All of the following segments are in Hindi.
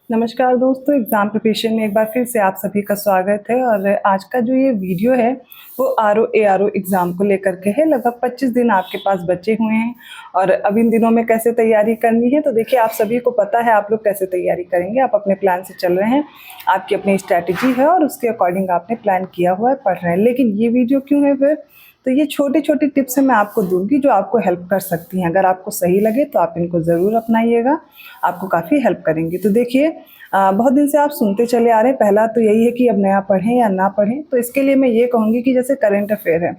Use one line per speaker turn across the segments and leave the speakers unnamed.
नमस्कार दोस्तों, एग्ज़ाम प्रिपरेशन में एक बार फिर से आप सभी का स्वागत है। और आज का जो ये वीडियो है वो आरओ एआरओ एग्ज़ाम को लेकर के है। लगभग 25 दिन आपके पास बचे हुए हैं और अब इन दिनों में कैसे तैयारी करनी है, तो देखिए आप सभी को पता है आप लोग कैसे तैयारी करेंगे। आप अपने प्लान से चल रहे हैं, आपकी अपनी स्ट्रैटेजी है और उसके अकॉर्डिंग आपने प्लान किया हुआ है, पढ़ रहे हैं। लेकिन ये वीडियो क्यों है फिर? तो ये छोटी-छोटी टिप्स मैं आपको दूँगी जो आपको हेल्प कर सकती हैं। अगर आपको सही लगे तो आप इनको ज़रूर अपनाइएगा, आपको काफ़ी हेल्प करेंगी। तो देखिए बहुत दिन से आप सुनते चले आ रहे हैं, पहला तो यही है कि अब नया पढ़ें या ना पढ़ें। तो इसके लिए मैं ये कहूँगी कि जैसे करंट अफेयर है,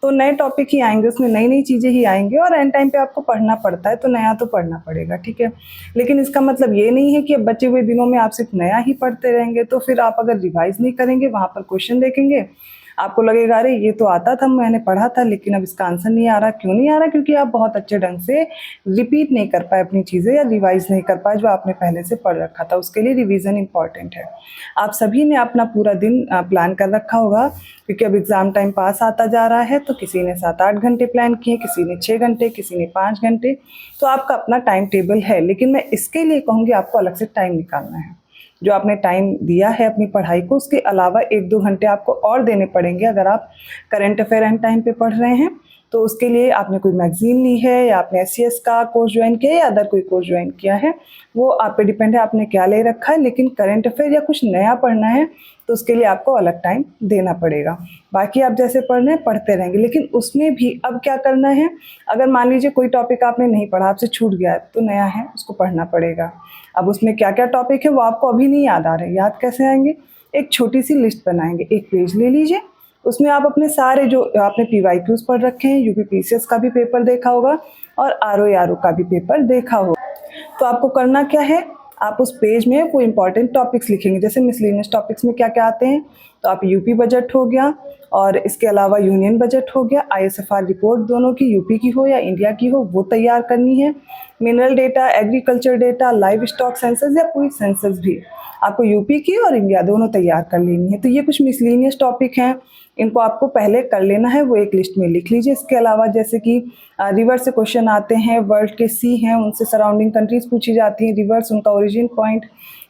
तो नए टॉपिक ही आएँगे, उसमें नई-नई चीज़ें ही आएँगी और एंड टाइम पे आपको पढ़ना पड़ता है, तो नया तो पढ़ना पड़ेगा, ठीक है। लेकिन इसका मतलब ये नहीं है कि अब बचे हुए दिनों में आप सिर्फ नया ही पढ़ते रहेंगे। तो फिर आप अगर रिवाइज़ नहीं करेंगे, वहाँ पर क्वेश्चन देखेंगे, आपको लगेगा अरे ये तो आता था, मैंने पढ़ा था, लेकिन अब इसका आंसर नहीं आ रहा। क्यों नहीं आ रहा? क्योंकि आप बहुत अच्छे ढंग से रिपीट नहीं कर पाए अपनी चीज़ें या रिवाइज़ नहीं कर पाए जो आपने पहले से पढ़ रखा था। उसके लिए रिवीजन इम्पॉर्टेंट है। आप सभी ने अपना पूरा दिन प्लान कर रखा होगा, क्योंकि अब एग्ज़ाम टाइम पास आता जा रहा है। तो किसी ने 7-8 घंटे प्लान किए, किसी ने 6 घंटे, किसी ने 5 घंटे। तो आपका अपना टाइम टेबल है, लेकिन मैं इसके लिए कहूँगी आपको अलग से टाइम निकालना है। जो आपने टाइम दिया है अपनी पढ़ाई को, उसके अलावा 1-2 घंटे आपको और देने पड़ेंगे। अगर आप करंट अफेयर एंड टाइम पे पढ़ रहे हैं, तो उसके लिए आपने कोई मैगज़ीन ली है या आपने एससीएस का कोर्स ज्वाइन किया है या अदर कोई कोर्स ज्वाइन किया है, वो आप पे डिपेंड है आपने क्या ले रखा है। लेकिन करंट अफेयर या कुछ नया पढ़ना है, तो उसके लिए आपको अलग टाइम देना पड़ेगा। बाकी आप जैसे पढ़ रहे हैं, पढ़ते रहेंगे, लेकिन उसमें भी अब क्या करना है, अगर मान लीजिए कोई टॉपिक आपने नहीं पढ़ा, आपसे छूट गया है, तो नया है, उसको पढ़ना पड़ेगा। अब उसमें क्या-क्या टॉपिक है वो आपको अभी नहीं याद आ रहे, याद कैसे आएँगे? एक छोटी-सी लिस्ट बनाएँगे, एक पेज ले लीजिए, उसमें आप अपने सारे जो आपने पीवाईक्यूज़ पढ़ रखे हैं, यूपीपीसीएस का भी पेपर देखा होगा और आरओ-एआरओ का भी पेपर देखा होगा। तो आपको करना क्या है, आप उस पेज में वो इम्पॉर्टेंट टॉपिक्स लिखेंगे। जैसे मिसलेनियस टॉपिक्स में क्या-क्या आते हैं, तो आप यूपी बजट हो गया और इसके अलावा यूनियन बजट हो गया, आईएसएफआर रिपोर्ट दोनों की, यूपी की हो या इंडिया की हो, वो तैयार करनी है। Mineral data, agriculture data, live stock census या पूरी सेंसस भी आपको यूपी की और इंडिया दोनों तैयार कर लेनी है। तो ये कुछ मिसलेनियस टॉपिक हैं, इनको आपको पहले कर लेना है, वो एक लिस्ट में लिख लीजिए। इसके अलावा जैसे कि रिवर से क्वेश्चन आते हैं, वर्ल्ड के सी हैं, उनसे सराउंडिंग कंट्रीज़ पूछी जाती हैं, रिवर्स उनका ओरिजिन पॉइंट,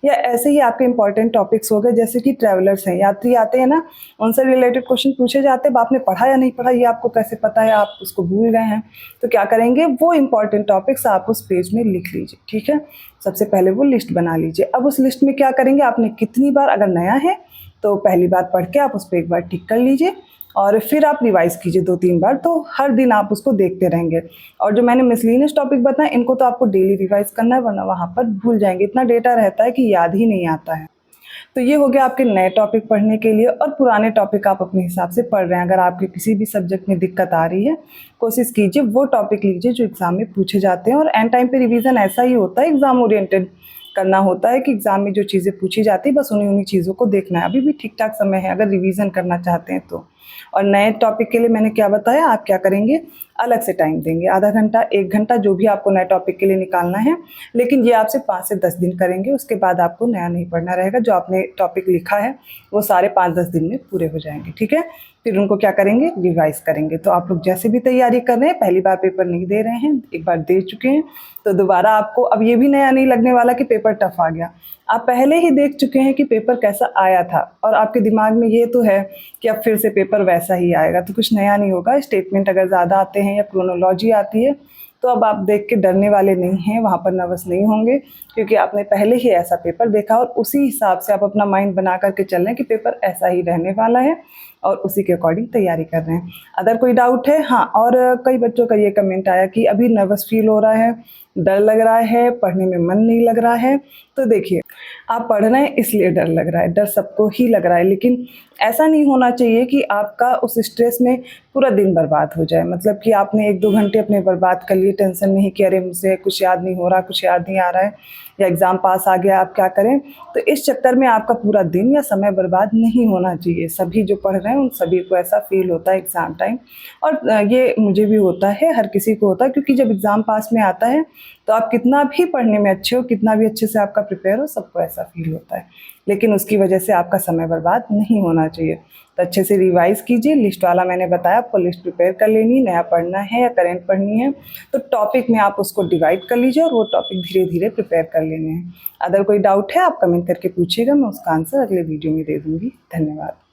या ऐसे ही आपके इंपॉर्टेंट टॉपिक्स हो गए। जैसे कि ट्रैवलर्स हैं, यात्री आते हैं ना, उनसे रिलेटेड क्वेश्चन पूछे जाते हैं। अब आपने पढ़ा या नहीं पढ़ा ये आपको कैसे पता है, आप उसको भूल गए हैं। तो क्या करेंगे, वो इंपॉर्टेंट टॉपिक्स आप उस पेज में लिख लीजिए, ठीक है। सबसे पहले वो लिस्ट बना लीजिए। अब उस लिस्ट में क्या करेंगे, आपने कितनी बार, अगर नया है तो पहली बार पढ़ के आप उस पर एक बार टिक कर लीजिए और फिर आप रिवाइज़ कीजिए 2-3 बार, तो हर दिन आप उसको देखते रहेंगे। और जो मैंने मिसलेनियस टॉपिक बताए, इनको तो आपको डेली रिवाइज़ करना है, वरना वहाँ पर भूल जाएंगे। इतना डेटा रहता है कि याद ही नहीं आता है। तो ये हो गया आपके नए टॉपिक पढ़ने के लिए। और पुराने टॉपिक आप अपने हिसाब से पढ़ रहे हैं। अगर आपके किसी भी सब्जेक्ट में दिक्कत आ रही है, कोशिश कीजिए वो टॉपिक लीजिए जो एग्ज़ाम में पूछे जाते हैं। और एंड टाइम पे रिवीजन ऐसा ही होता है, एग्ज़ाम ओरिएंटेड करना होता है कि एग्ज़ाम में जो चीज़ें पूछी जाती है बस उन्हीं चीज़ों को देखना है। अभी भी ठीक ठाक समय है अगर रिवीजन करना चाहते हैं तो। और नए टॉपिक के लिए मैंने क्या बताया, आप क्या करेंगे, अलग से टाइम देंगे, आधा घंटा, 1 घंटा, जो भी आपको नए टॉपिक के लिए निकालना है। लेकिन ये आपसे 5 से 10 दिन करेंगे, उसके बाद आपको नया नहीं पढ़ना रहेगा। जो आपने टॉपिक लिखा है वो सारे 5-10 दिन में पूरे हो जाएंगे, ठीक है। फिर उनको क्या करेंगे, रिवाइज़ करेंगे। तो आप लोग जैसे भी तैयारी कर रहे हैं, पहली बार पेपर नहीं दे रहे हैं, एक बार दे चुके हैं, तो दोबारा आपको अब ये भी नया नहीं लगने वाला कि पेपर टफ आ गया। आप पहले ही देख चुके हैं कि पेपर कैसा आया था और आपके दिमाग में ये तो है कि अब फिर से पेपर वैसा ही आएगा, तो कुछ नया नहीं होगा। स्टेटमेंट अगर ज़्यादा आते हैं या क्रोनोलॉजी आती है, तो अब आप देख के डरने वाले नहीं हैं, वहाँ पर नर्वस नहीं होंगे, क्योंकि आपने पहले ही ऐसा पेपर देखा और उसी हिसाब से आप अपना माइंड बना करके चल रहे हैं कि पेपर ऐसा ही रहने वाला है और उसी के अकॉर्डिंग तैयारी कर रहे हैं। अदर कोई डाउट है? हाँ, और कई बच्चों का ये कमेंट आया कि अभी नर्वस फील हो रहा है, डर लग रहा है, पढ़ने में मन नहीं लग रहा है। तो देखिए, आप पढ़ रहे हैं इसलिए डर लग रहा है, डर सबको ही लग रहा है, लेकिन ऐसा नहीं होना चाहिए कि आपका उस स्ट्रेस में पूरा दिन बर्बाद हो जाए। मतलब कि आपने 1-2 घंटे अपने बर्बाद कर लिए टेंशन में ही कि अरे मुझसे कुछ याद नहीं हो रहा, कुछ याद नहीं आ रहा है, या एग्ज़ाम पास आ गया, आप क्या करें। तो इस चक्कर में आपका पूरा दिन या समय बर्बाद नहीं होना चाहिए। सभी जो पढ़ रहे हैं उन सभी को ऐसा फील होता है एग्ज़ाम टाइम, और ये मुझे भी होता है, हर किसी को होता है, क्योंकि जब एग्ज़ाम पास में आता है तो आप कितना भी पढ़ने में अच्छे हो, कितना भी अच्छे से आपका प्रिपेयर हो, सबको ऐसा फील होता है, लेकिन उसकी वजह से आपका समय बर्बाद नहीं होना चाहिए। तो अच्छे से रिवाइज़ कीजिए। लिस्ट वाला मैंने बताया, आपको लिस्ट प्रिपेयर कर लेनी, नया पढ़ना है या करेंट पढ़नी है तो टॉपिक में आप उसको डिवाइड कर लीजिए और वो टॉपिक धीरे धीरे प्रिपेयर कर लेने हैं। अगर कोई डाउट है आप कमेंट करके पूछिएगा, मैं उसका आंसर अगले वीडियो में दे दूँगी। धन्यवाद।